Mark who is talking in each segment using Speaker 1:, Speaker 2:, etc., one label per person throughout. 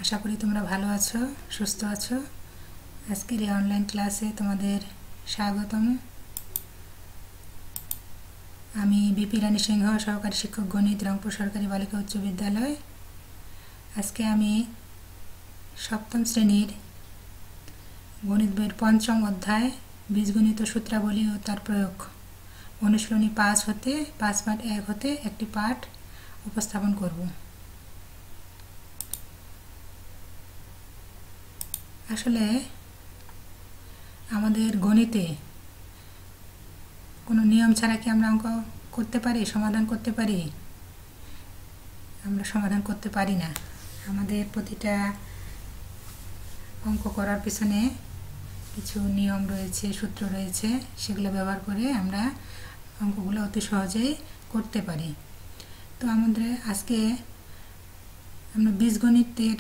Speaker 1: আশা করি তোমরা ভালো আছো, সুস্থ আছো। আজকের এই অনলাইন ক্লাসে তোমাদের স্বাগতম। আমি বিপি রানী সিংহ, সহকারী শিক্ষক গণিত, রংপুর সরকারি বালিকা উচ্চ বিদ্যালয়। আজকে আমি সপ্তম শ্রেণীর গণিত বইয়ের পঞ্চম অধ্যায় বীজগণিত সূত্রাবলী ও তার প্রয়োগ অনুশীলনী 5.1 হতে একটি পাঠ উপস্থাপন করব। আসলে আমাদের গণিতে কোনো নিয়ম ছাড়া কি আমরা অঙ্ক করতে পারি, সমাধান করতে পারি? আমরা সমাধান করতে পারি না। আমাদের প্রতিটা অঙ্ক করার পিছনে কিছু নিয়ম রয়েছে, সূত্র রয়েছে, সেগুলো ব্যবহার করে আমরা অঙ্কগুলো অতি সহজেই করতে পারি। তো আমাদের আজকে আমরা বীজগণিতের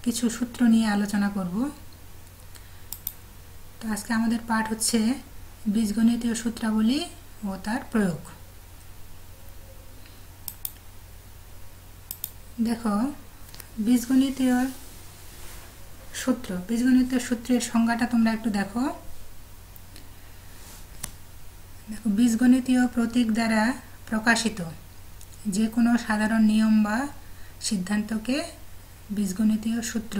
Speaker 1: কিছু সূত্র নিয়ে আলোচনা করব। তো আজকে আমাদের পাঠ হচ্ছে বীজগণিতীয় সূত্রাবলী ও তার প্রয়োগ। দেখো, বীজগণিতীয় সূত্রের সংজ্ঞাটা তোমরা একটু দেখো। বীজগণিতীয় প্রতীক দ্বারা প্রকাশিত যে কোনো সাধারণ নিয়ম বা সিদ্ধান্তকে বীজগণিতীয় সূত্র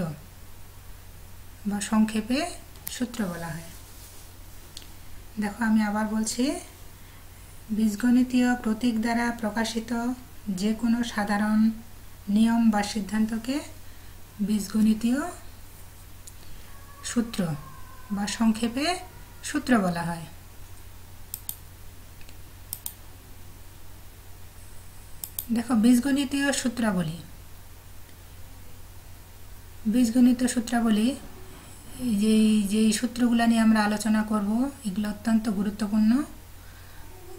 Speaker 1: বা সংক্ষেপে সূত্র বলা হয়। দেখো, আমি আবার বলছি, বীজগণিতীয় প্রতীক দ্বারা প্রকাশিত যে কোনো সাধারণ নিয়ম বা সিদ্ধান্তকে বীজগণিতীয় সূত্র বা সংক্ষেপে সূত্র বলা হয়। দেখো, বীজগণিতীয় সূত্রাবলী যেই সূত্রগুলো নিয়ে আমরা আলোচনা করব, এগুলো অত্যন্ত গুরুত্বপূর্ণ।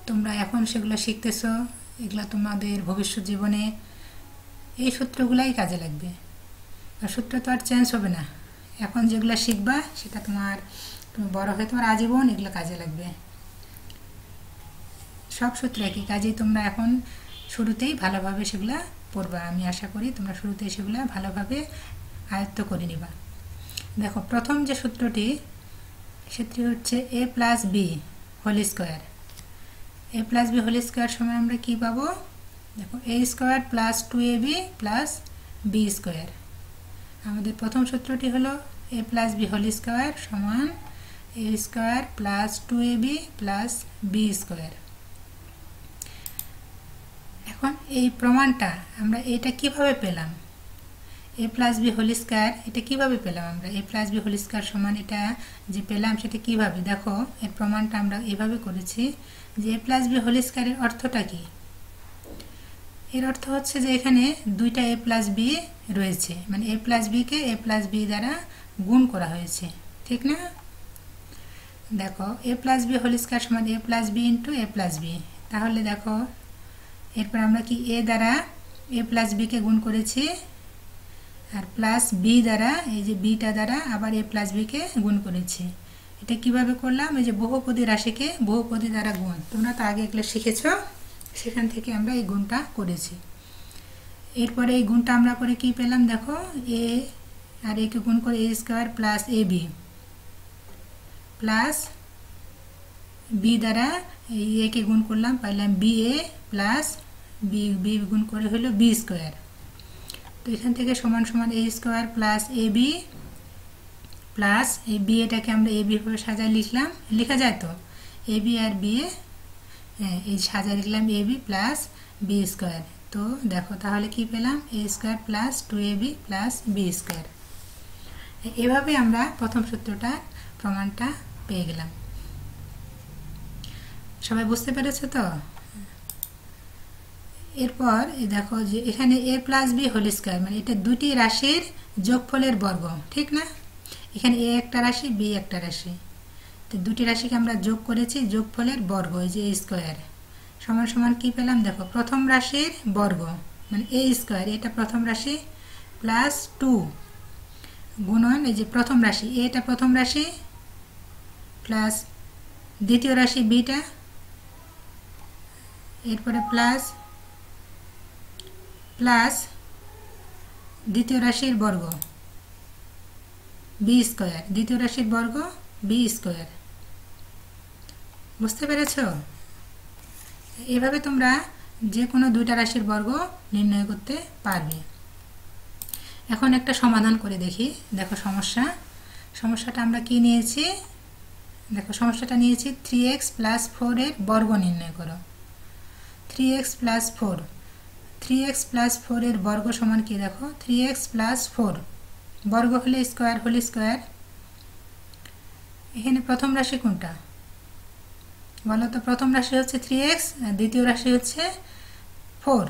Speaker 1: তোমরা এখন সেগুলো শিখতেছো, এগুলো তোমাদের ভবিষ্যৎ জীবনে এই সূত্রগুলাই কাজে লাগবে। আর সূত্র তো আর চেঞ্জ হবে না। এখন যেগুলো শিখবা সেটা তুমি বড় হয়ে তোমার আজীবন এগুলো কাজে লাগবে। সব সূত্র একই, কাজেই তোমরা এখন শুরুতেই ভালোভাবে সেগুলো পড়বা। আমি আশা করি তোমরা শুরুতেই সেগুলো ভালোভাবে আয়ত্ত করে নিবা। দেখো, প্রথম যে সূত্রটি সেটি হচ্ছে a plus B whole square. a plus B whole square সময় আমরা কি পাবো? দেখো, a square plus 2ab plus B square. আমাদের প্রথম সূত্রটি হলো a plus B whole square সমান a square plus 2ab plus B square. এখন এই প্রমাণটা আমরা এটা কিভাবে পেলাম? a plus B whole square এটা কিভাবে পেলাম আমরা? a plus B whole square সমান এটা যে পেলাম সেটা কিভাবে? দেখো, এর প্রমাণটা আমরা এভাবে করেছি যে a প্লাস বি হোল স্কোয়ারের অর্থটা কি? এর অর্থ হচ্ছে যে এখানে দুইটা a প্লাস বি রয়েছে, মানে a প্লাস বিকে a প্লাস বি দ্বারা গুণ করা হয়েছে, ঠিক না? দেখো, a plus B whole square সমান a plus B into a plus B. তাহলে দেখো, এরপর আমরা কি a দ্বারা a প্লাস বিকে গুণ করেছি, আর প্লাস বি দ্বারা এই যে বিটা দ্বারা আবার a প্লাস বিকে গুণ করেছি। এটা কিভাবে করলাম? এই যে বহুপদী রাশিকে বহুপদী দ্বারা গুণ, তোমরা তো আগে এগুলো শিখেছ, সেখান থেকে আমরা এই গুণটা করেছি। এরপরে এই গুণটা আমরা করে কি পেলাম? দেখো, এ আর একে গুণ করে a square plus A B plus B দ্বারা এই একে গুণ করলাম, পাইলাম বি এ প্লাস বি গুণ করে হলো বি স্কোয়ার। তো এখান থেকে সমান সমান a square plus A B plus এই বি এটাকে আমরা এ বি ভাবে সাজায় লিখলাম, লেখা যায় তো, A B R B A, এই সাজায় লিখলাম A B plus B square. তো দেখো, তাহলে কি পেলাম? a square plus 2ab plus B square. এভাবে আমরা প্রথম সূত্রটা প্রমাণটা পেয়ে গেলাম। সবাই বুঝতে পেরেছো তো? এরপর দেখো যে এখানে a plus B whole square মানে এটা দুটি রাশির যোগফলের বর্গ, ঠিক না? এখানে a একটা রাশি, b একটা রাশি, তো দুটি রাশিকে আমরা যোগ করেছি, যোগফলের বর্গ, এই যে a স্কোয়ার সমান সমান কি পেলাম? দেখো, প্রথম রাশির বর্গ মানে a স্কোয়ার, এটা প্রথম রাশি, প্লাস 2 গুণন এই যে প্রথম রাশি এটা প্রথম রাশি প্লাস দ্বিতীয় রাশি বিটা, এরপরে প্লাস দ্বিতীয় রাশির বর্গ বি স্কয়ার, দ্বিতীয় রাশির বর্গ বি স্কয়ার। বুঝতে পেরেছো? এভাবে তোমরা যে কোনো দুইটা রাশির বর্গ নির্ণয় করতে পারবে। এখন একটা সমাধান করে দেখি। দেখো সমস্যাটা আমরা কি নিয়েছি? দেখো সমস্যাটা নিয়েছি 3x + 4 এর বর্গ নির্ণয় করো। 3x + 4, 3x + 4 এর বর্গ সমান কি? দেখো 3x + 4 বর্গ হলে স্কয়ার হোল স্কয়ার। এখানে প্রথম রাশি কোনটা বলো তো? প্রথম রাশি হচ্ছে 3x আর দ্বিতীয় রাশি হচ্ছে 4।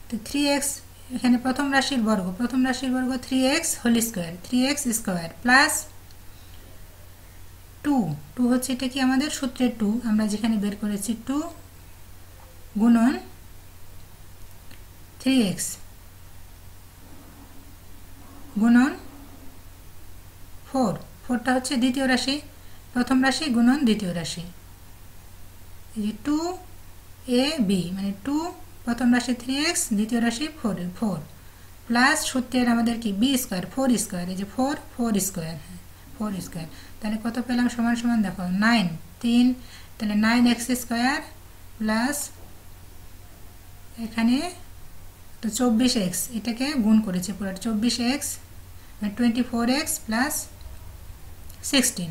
Speaker 1: তো 3x এখানে প্রথম রাশির বর্গ 3x whole square, 3x square plus 2 হচ্ছে এটা কি আমাদের সূত্রের 2, আমরা যেখানে বের করেছি 2 গুণন 3x গুণন 4টা হচ্ছে দ্বিতীয় রাশি, প্রথম রাশি গুণন দ্বিতীয় রাশি। এই যে 2ab মানে 2 প্রথম রাশি 3x দ্বিতীয় রাশি 4 প্লাস সূত্রের আমাদের কি b স্কয়ার 4 স্কয়ার, এই যে 4 স্কয়ার, 4 স্কয়ার। তাহলে কত পেলাম? সমান সমান দেখো 9 3, তাহলে 9x স্কয়ার প্লাস এখানে তো 24x, এটাকে গুণ করেছে পুরো 24x 24x প্লাস 16।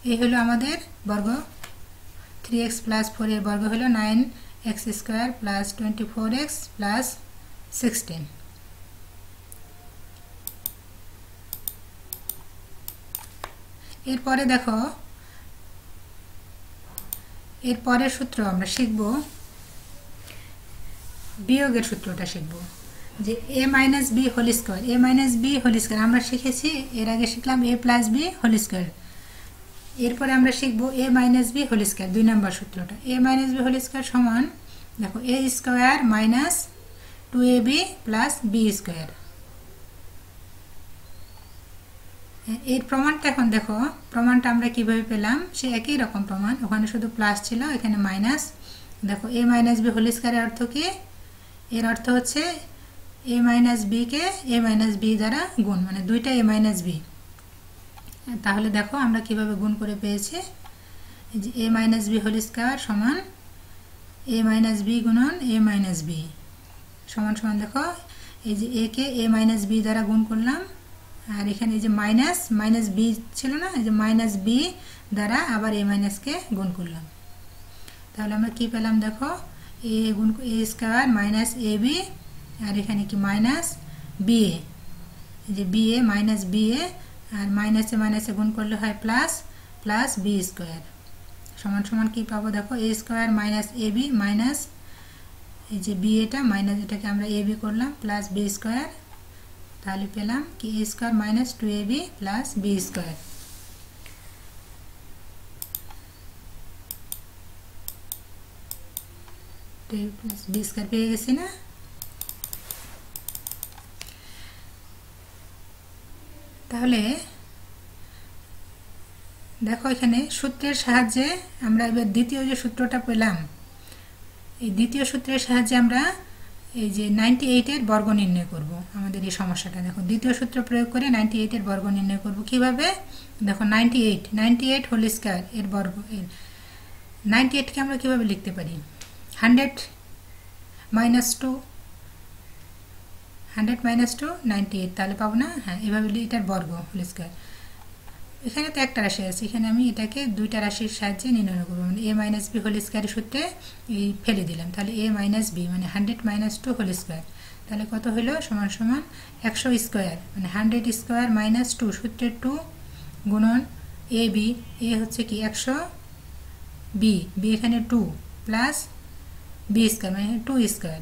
Speaker 1: এই হলো আমাদের বর্গ। 3x + 4 এর বর্গ হলো 9x square plus 24x plus 16। এরপরে দেখো এর পরের সূত্র আমরা শিখব, বিয়োগের সূত্রটা শিখব যে a - b whole square. a - b whole square আমরা শিখেছি, এর আগে শিখলাম a + b হোল স্কয়ার। এরপরে আমরা শিখব a - b হোল স্কয়ার, 2 নম্বর সূত্রটা। a - b হোল স্কয়ার সমান দেখো a square minus 2ab plus b square. এর প্রমাণটা এখন দেখো, প্রমাণটা আমরা কিভাবে পেলাম? সে একই রকম প্রমাণ, ওখানে শুধু প্লাস ছিল, এখানে মাইনাস। দেখো a - b হোল স্কয়ারের অর্থ কি? এর অর্থ হচ্ছে a - b K a - b দ্বারা গুণ, মানে দুইটা a - b। তাহলে দেখো আমরা কিভাবে গুণ করে পেয়েছি, যে a - b হোল স্কয়ার সমান a - b গুণন a - b সমান সমান দেখো এই যে a কে a - b দ্বারা গুণ করলাম, আর এখানে এই যে মাইনাস b ছিল না, এই যে -b দ্বারা আবার a - কে গুণ করলাম। তাহলে আমরা কি পেলাম? দেখো a গুণ a স্কয়ার মাইনাস ab, আর এখানে কি মাইনাস ba, এই যে ba মাইনাস ba, আর মাইনাসে মাইনাসে গুণ করলে হয় প্লাস b স্কয়ার সমান সমান কি পাবো? দেখো a square minus ab minus এই যে b, এটা মাইনাস, এটাকে আমরা ab করলাম প্লাস b স্কয়ার। তাহলে পেলাম কি a square minus 2ab plus b square. b square পেয়ে গেছি না? তাহলে দেখো এখানে সূত্রের সাহায্যে আমরা এবার দ্বিতীয় যে সূত্রটা পেলাম, এই দ্বিতীয় সূত্রের সাহায্যে আমরা এই যে 98 এর বর্গ নির্ণয় করব আমাদের এই সমস্যাটা। দেখো দ্বিতীয় সূত্র প্রয়োগ করে 98 এর বর্গ নির্ণয় করব কিভাবে? দেখো 98 হোল স্কয়ার এর বর্গ, এর 98 কে আমরা কিভাবে লিখতে পারি? 100 - 2 98, তাহলে পাবো না? হ্যাঁ, এভাবে এটার বর্গ হোল স্কয়ার। এখানে তো একটা রাশি আছে, এখানে আমি এটাকে দুইটা রাশির সাহায্যে নির্ণয় করব, মানে a - b হোল স্কয়ারের সূত্রে এই ফেলে দিলাম। তাহলে a - b মানে 100 - 2 হোল স্কয়ার, তাহলে কত হলো? সমান সমান 100 স্কয়ার, মানে 100 স্কয়ার মাইনাস 2 সূত্রের 2 গুণন ab, a হচ্ছে কি 100, b এখানে 2 প্লাস b স্কয়ার মানে 2 স্কয়ার।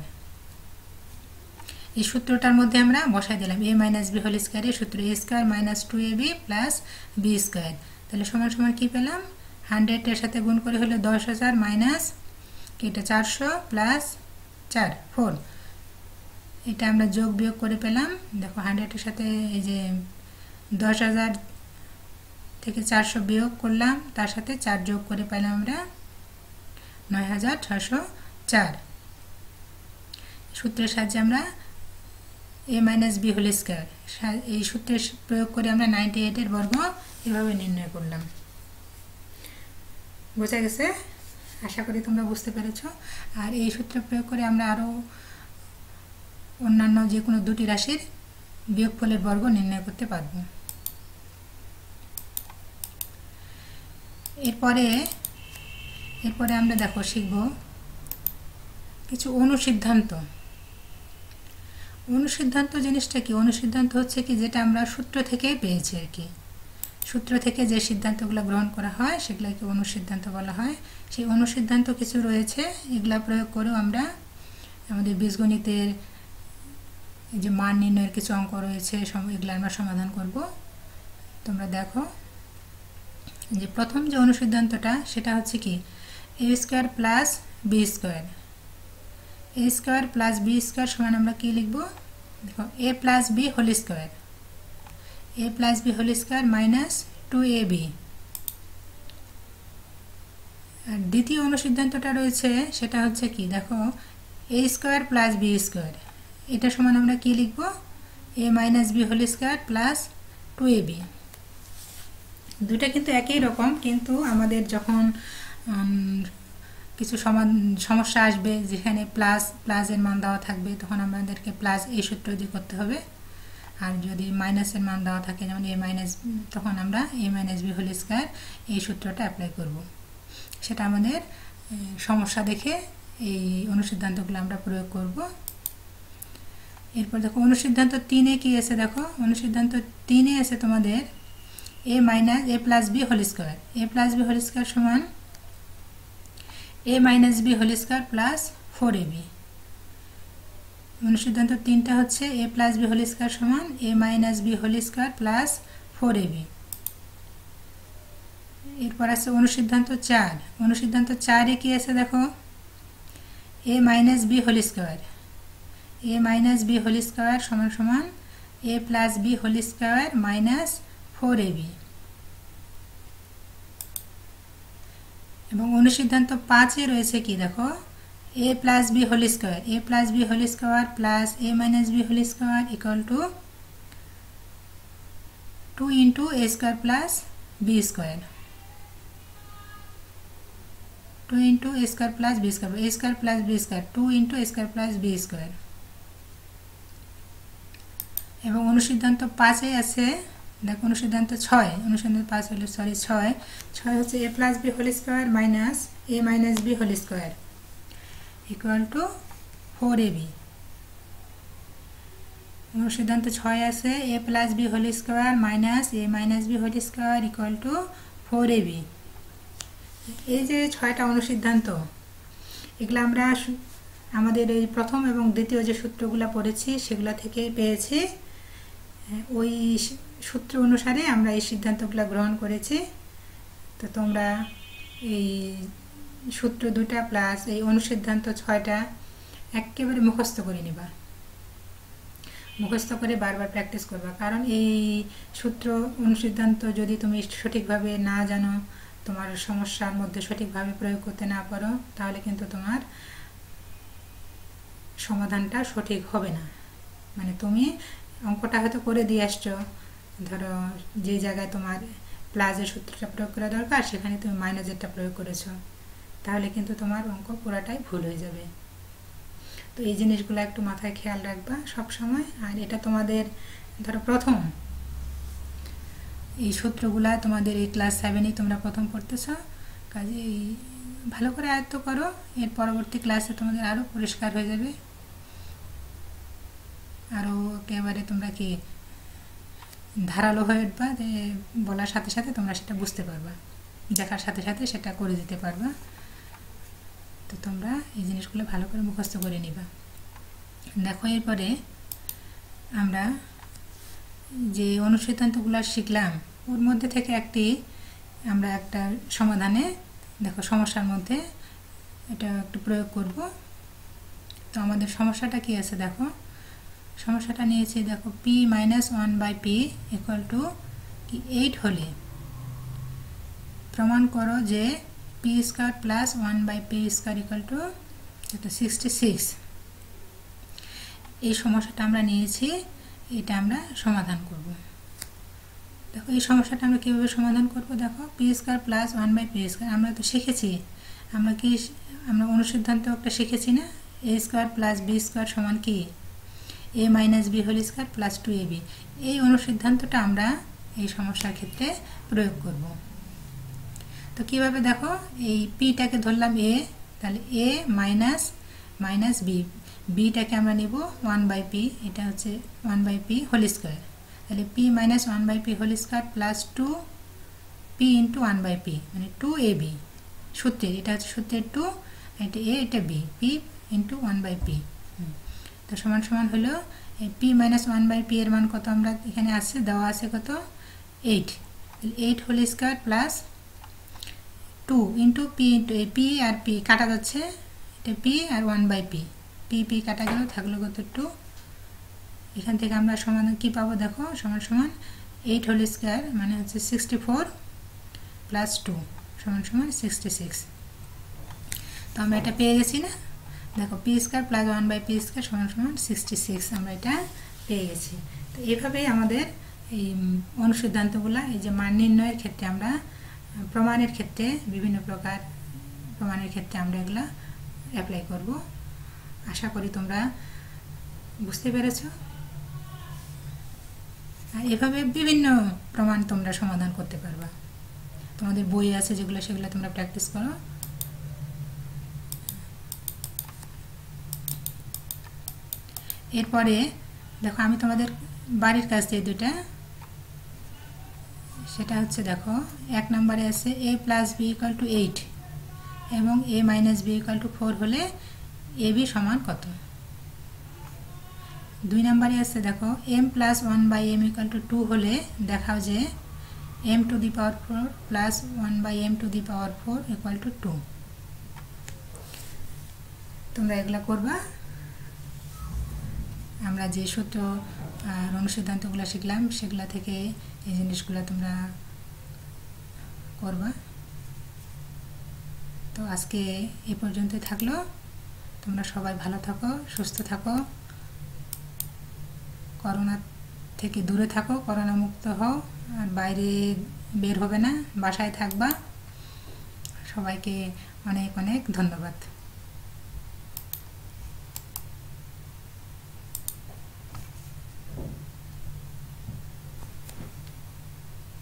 Speaker 1: এই সূত্রটার মধ্যে আমরা বসাই দিলাম a - b হোল স্কয়ারের সূত্র a square minus 2ab plus b square. তাহলে সমান সমান কি পেলাম? 100 এর সাথে গুণ করে হলো 10,000 মাইনাস এটা 400 প্লাস 4 এটা আমরা যোগ বিয়োগ করে পেলাম। দেখো 100 এর সাথে এই যে 10,000 থেকে 400 বিয়োগ করলাম, তার সাথে 4 যোগ করে পেলাম আমরা 9,604। সূত্রের সাহায্যে আমরা a minus B whole square এই সূত্রের প্রয়োগ করে আমরা 98 এর বর্গ এভাবে নির্ণয় করলাম। বোঝা গেছে? আশা করি তোমরা বুঝতে পেরেছো। আর এই সূত্র প্রয়োগ করে আমরা আরো অন্যান্য যে কোনো দুটি রাশির বিয়োগফলের বর্গ নির্ণয় করতে পারব। এরপরে আমরা দেখো শিখব কিছু অনুসিদ্ধান্ত। অনুসিদ্ধান্ত জিনিসটা কি? অনুসিদ্ধান্ত হচ্ছে কি যেটা আমরা সূত্র থেকেই পেয়েছি আর কি। সূত্র থেকে যে সিদ্ধান্তগুলো গ্রহণ করা হয় সেগুলোকে অনুসিদ্ধান্ত বলা হয়। সেই অনুসিদ্ধান্ত কিছু রয়েছে, এগুলা প্রয়োগ করেও আমরা আমাদের বীজগণিতের যে মান নির্ণয়ের কিছু অঙ্ক রয়েছে এগুলো আমরা সমাধান করব। তোমরা দেখো যে প্রথম যে অনুসিদ্ধান্তটা সেটা হচ্ছে কি a square plus B square. a square plus B square সমান আমরা কি লিখব? দেখো a plus B whole square, a plus B whole square minus 2ab। আর দ্বিতীয় অনুসিদ্ধান্তটা রয়েছে সেটা হচ্ছে কি দেখো a square plus B square, এটা সমান আমরা কি লিখব? a minus B whole square plus 2ab। দুটো কিন্তু একই রকম, কিন্তু আমাদের যখন কিছু সমস্যা আসবে যেখানে প্লাসের মান দেওয়া থাকবে তখন আমাদেরকে প্লাস এই সূত্র দিয়ে করতে হবে। আর যদি মাইনাসের মান দেওয়া থাকে যেমন a মাইনাস, তখন আমরা a minus B whole square এই সূত্রটা অ্যাপ্লাই করব। সেটা আমাদের সমস্যা দেখে এই অনুসিদ্ধান্তগুলো আমরা প্রয়োগ করব। এরপর দেখো অনুসিদ্ধান্ত 3-এ কি আছে? দেখো অনুসিদ্ধান্ত 3-এ আছে তোমাদের a minus a plus B whole square. a plus B whole square সমান a minus B whole square plus 4ab। অনুসিদ্ধান্ত 3টা হচ্ছে a plus B whole square সমান a minus B whole square plus 4ab। এরপর আছে অনুসিদ্ধান্ত 4। অনুসিদ্ধান্ত 4-এ কি আছে দেখো a minus B whole square. a minus B whole square সমান সমান a plus B whole square minus 4ab। এবং অনুসিদ্ধান্ত 5-এ রয়েছে কি দেখো a plus B whole square. a plus B whole square plus a minus B whole square equal to 2 into a square plus B square. 2 into a square plus B square, a square plus B square 2 into a square plus B square. এবং অনুসিদ্ধান্ত 5-এ আছে দেখো অনুসিদ্ধান্ত 6। অনুসিদ্ধান্ত 5 হলো ছয় হচ্ছে a plus B whole square minus a minus B whole square equal to 4ab। অনুসিদ্ধান্ত 6 আছে a plus B whole square minus a minus B whole square equal to 4ab। এই যে 6টা অনুসিদ্ধান্ত, এগুলো আমরা আমাদের এই প্রথম এবং দ্বিতীয় যে সূত্রগুলো পড়েছি সেগুলো থেকে পেয়েছি। ওই সূত্র অনুসারে আমরা এই সিদ্ধান্তগুলো গ্রহণ করেছি। তো তোমরা এই সূত্র 2টা প্লাস এই অনুসিদ্ধান্ত 6টা একেবারে মুখস্থ করে নিবা, মুখস্থ করে বারবার প্র্যাকটিস করবা। কারণ এই সূত্র অনুসিদ্ধান্ত যদি তুমি সঠিকভাবে না জানো, তোমার সমস্যার মধ্যে সঠিকভাবে প্রয়োগ করতে না পারো, তাহলে কিন্তু তোমার সমাধানটা সঠিক হবে না। মানে তুমি অঙ্কটা হয়তো করে দিয়ে আসছো, ধরো যে জায়গায় তোমার প্লাসের সূত্রটা প্রয়োগ করা দরকার সেখানে তুমি মাইনাসেরটা প্রয়োগ করেছো, তাহলে কিন্তু তোমার অঙ্ক পুরাটাই ভুল হয়ে যাবে। তো এই জিনিসগুলো একটু মাথায় খেয়াল রাখবা সব সময়। আর এটা তোমাদের ধরো প্রথম এই সূত্রগুলা তোমাদের এই ক্লাস 7-এই তোমরা প্রথম পড়তেছো, কাজে ভালো করে আয়ত্ত করো। এর পরবর্তী ক্লাসে তোমাদের আরও পরিষ্কার হয়ে যাবে, আরও একেবারে তোমরা কি ধারালো হয়ে উঠবা, যে বলার সাথে সাথে তোমরা সেটা বুঝতে পারবা, দেখার সাথে সাথে সেটা করে দিতে পারবা। তো তোমরা এই জিনিসগুলো ভালো করে মুখস্থ করে নিবা। দেখো এরপরে আমরা যে অনুসিদ্ধান্তগুলো শিখলাম ওর মধ্যে থেকে আমরা একটা সমাধানে দেখো সমস্যার মধ্যে এটা একটু প্রয়োগ করব। তো আমাদের সমস্যাটা কি আছে দেখো, সমস্যাটা নিয়েছি দেখো p minus 1/p equal to 8 হলে প্রমাণ করো যে p square plus 1/p square equal two 66। এই সমস্যাটা আমরা নিয়েছি, এটা আমরা সমাধান করব। দেখো এই সমস্যাটা আমরা কীভাবে সমাধান করব, দেখো পি স্কোয়ার প্লাস 1/পি স্কোয়ার আমরা তো শিখেছি, আমরা অনুসিদ্ধান্ত একটা শিখেছি না, a square plus B square সমান কি a minus B whole square plus 2ab। এই অনুসিদ্ধান্তটা আমরা এই সমস্যার ক্ষেত্রে প্রয়োগ করব। তো কীভাবে, দেখো এই পিটাকে ধরলাম এ, তাহলে এ মাইনাস বি, বিটাকে আমরা নেব 1/পি, এটা হচ্ছে 1/পি হোল স্কোয়ার, তাহলে পি মাইনাস 1/পি whole square plus 2p into 1/পি মানে 2ab সূত্রের, এটা হচ্ছে সূত্রের 2, এটা এ এটা বি, পি ইন্টু 1/পি। তো সমান সমান হলো এই পি মাইনাস 1/পি এর মান কত আমরা এখানে আছে, দেওয়া আছে কত 8, তাহলে 8 whole square plus 2 into P into এই পি আর পি কাটা যাচ্ছে, এটা পি আর 1/পি, পি কাটা গেল, থাকলো কত 2। এখান থেকে আমরা সমাধান কী পাবো, দেখো সমান সমান 8 হোল স্কোয়ার মানে হচ্ছে 64 প্লাস 2 সমান সমান 66। তো আমরা এটা পেয়ে গেছি না, দেখো পি স্কোয়ার প্লাস 1/পি স্কোয়ার সমান সমান 66, আমরা এটা পেয়ে গেছি। তো এইভাবেই আমাদের এই অনুসিদ্ধান্তগুলো, এই যে মান নির্ণয়ের ক্ষেত্রে আমরা প্রমাণের ক্ষেত্রে বিভিন্ন প্রকার প্রমাণের ক্ষেত্রে আমরা এগুলো অ্যাপ্লাই করব। আশা করি তোমরা বুঝতে পেরেছ। আর এভাবে বিভিন্ন প্রমাণ তোমরা সমাধান করতে পারবা, তোমাদের বই আছে যেগুলো সেগুলো তোমরা প্র্যাকটিস করো। এরপরে দেখো আমি তোমাদের বাড়ির কাজ দিই দুইটা, সেটা হচ্ছে দেখো 1 নম্বরে আছে a plus B equal to 8 এবং a minus B equal to 4 হলে ab সমান কত। 2 নম্বরে আছে দেখো m plus 1/m equal to 2 হলে দেখাও যে m to the power 4 plus 1/m to the power 4 equal to 2। তোমরা এগুলা করবা। আমরা যে সূত্র আর অনুসিদ্ধান্তগুলো শিখলাম সেগুলা থেকে এই জিনিসগুলো তোমরা করবা। তো আজকে এই পর্যন্তই থাকলো, তোমরা সবাই ভালো থাকো, সুস্থ থাকো, করোনা থেকে দূরে থাকো, করোনা মুক্ত হও, আর বাইরে বের হবে না, বাসায় থাকবা। সবাইকে অনেক অনেক ধন্যবাদ।